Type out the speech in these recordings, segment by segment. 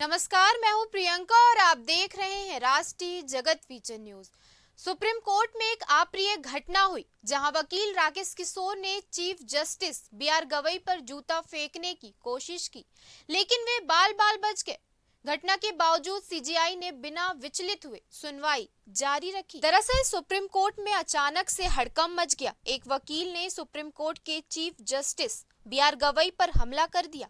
नमस्कार, मैं हूं प्रियंका और आप देख रहे हैं राष्ट्रीय जगत फीचर न्यूज। सुप्रीम कोर्ट में एक अप्रिय घटना हुई जहां वकील राकेश किशोर ने चीफ जस्टिस बी.आर. गवई पर जूता फेंकने की कोशिश की, लेकिन वे बाल बाल बच गए। घटना के बावजूद सीजेआई ने बिना विचलित हुए सुनवाई जारी रखी। दरअसल सुप्रीम कोर्ट में अचानक से हड़कंप मच गया। एक वकील ने सुप्रीम कोर्ट के चीफ जस्टिस बी.आर. गवई पर हमला कर दिया।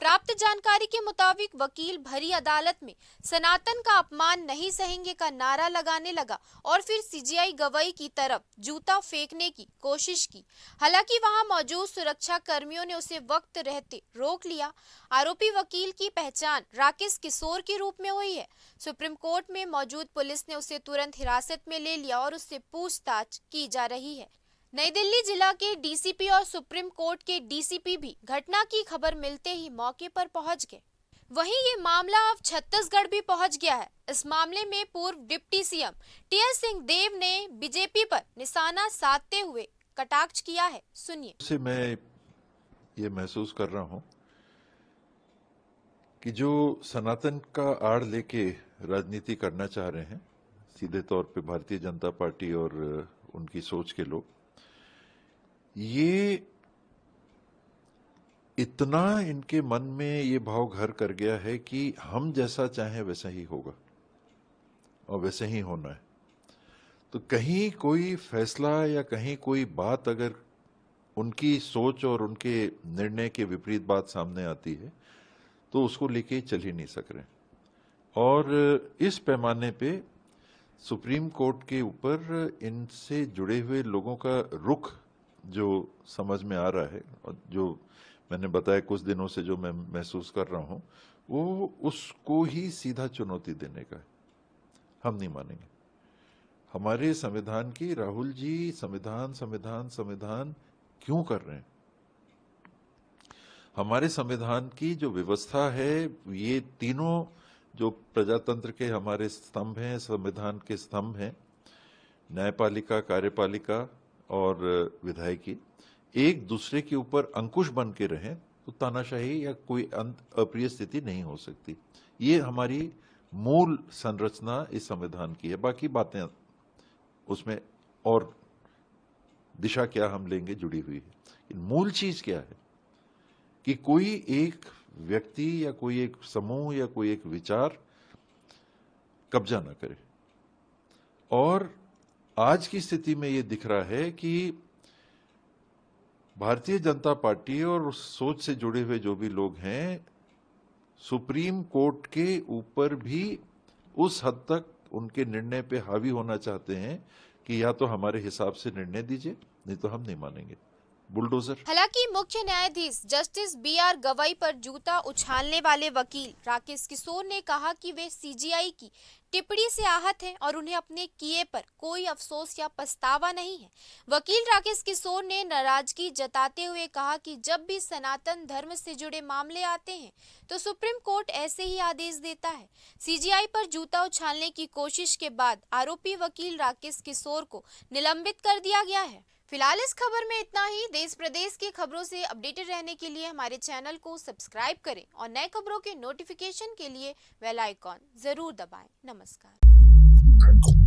प्राप्त जानकारी के मुताबिक वकील भरी अदालत में सनातन का अपमान नहीं सहेंगे का नारा लगाने लगा और फिर सीजेआई गवई की तरफ जूता फेंकने की कोशिश की। हालांकि वहां मौजूद सुरक्षा कर्मियों ने उसे वक्त रहते रोक लिया। आरोपी वकील की पहचान राकेश किशोर के रूप में हुई है। सुप्रीम कोर्ट में मौजूद पुलिस ने उसे तुरंत हिरासत में ले लिया और उससे पूछताछ की जा रही है। नई दिल्ली जिला के डीसीपी और सुप्रीम कोर्ट के डीसीपी भी घटना की खबर मिलते ही मौके पर पहुंच गए। वहीं ये मामला अब छत्तीसगढ़ भी पहुंच गया है। इस मामले में पूर्व डिप्टी सीएम टी.एस. सिंहदेव ने बीजेपी पर निशाना साधते हुए कटाक्ष किया है। सुनिए। मैं ये महसूस कर रहा हूं कि जो सनातन का आड़ लेके राजनीति करना चाह रहे हैं, सीधे तौर पे भारतीय जनता पार्टी और उनकी सोच के लोग, ये इतना इनके मन में ये भाव घर कर गया है कि हम जैसा चाहें वैसा ही होगा और वैसे ही होना है। तो कहीं कोई फैसला या कहीं कोई बात अगर उनकी सोच और उनके निर्णय के विपरीत बात सामने आती है तो उसको लेके चल ही नहीं सक रहे। और इस पैमाने पे सुप्रीम कोर्ट के ऊपर इनसे जुड़े हुए लोगों का रुख जो समझ में आ रहा है और जो मैंने बताया कुछ दिनों से जो मैं महसूस कर रहा हूं, वो उसको ही सीधा चुनौती देने का है। हम नहीं मानेंगे। हमारे संविधान की, राहुल जी, संविधान संविधान संविधान क्यों कर रहे हैं? हमारे संविधान की जो व्यवस्था है, ये तीनों जो प्रजातंत्र के हमारे स्तंभ हैं, संविधान के स्तंभ हैं, न्यायपालिका, कार्यपालिका और विधायिकी, एक दूसरे के ऊपर अंकुश बन के रहें तो तानाशाही या कोई अप्रिय स्थिति नहीं हो सकती। ये हमारी मूल संरचना इस संविधान की है। बाकी बातें उसमें और दिशा क्या हम लेंगे जुड़ी हुई है। मूल चीज क्या है कि कोई एक व्यक्ति या कोई एक समूह या कोई एक विचार कब्जा ना करे। और आज की स्थिति में यह दिख रहा है कि भारतीय जनता पार्टी और उस सोच से जुड़े हुए जो भी लोग हैं, सुप्रीम कोर्ट के ऊपर भी उस हद तक उनके निर्णय पे हावी होना चाहते हैं कि या तो हमारे हिसाब से निर्णय दीजिए, नहीं तो हम नहीं मानेंगे। बुलडोजर। हालांकि मुख्य न्यायाधीश जस्टिस बी.आर. गवई पर जूता उछालने वाले वकील राकेश किशोर ने कहा कि वे सीजेआई की टिप्पणी से आहत हैं और उन्हें अपने किए पर कोई अफसोस या पछतावा नहीं है। वकील राकेश किशोर ने नाराजगी जताते हुए कहा कि जब भी सनातन धर्म से जुड़े मामले आते हैं तो सुप्रीम कोर्ट ऐसे ही आदेश देता है। सीजेआई पर जूता उछालने की कोशिश के बाद आरोपी वकील राकेश किशोर को निलंबित कर दिया गया है। फिलहाल इस खबर में इतना ही। देश प्रदेश की खबरों से अपडेटेड रहने के लिए हमारे चैनल को सब्सक्राइब करें और नए खबरों के नोटिफिकेशन के लिए बेल आइकॉन जरूर दबाएं। नमस्कार।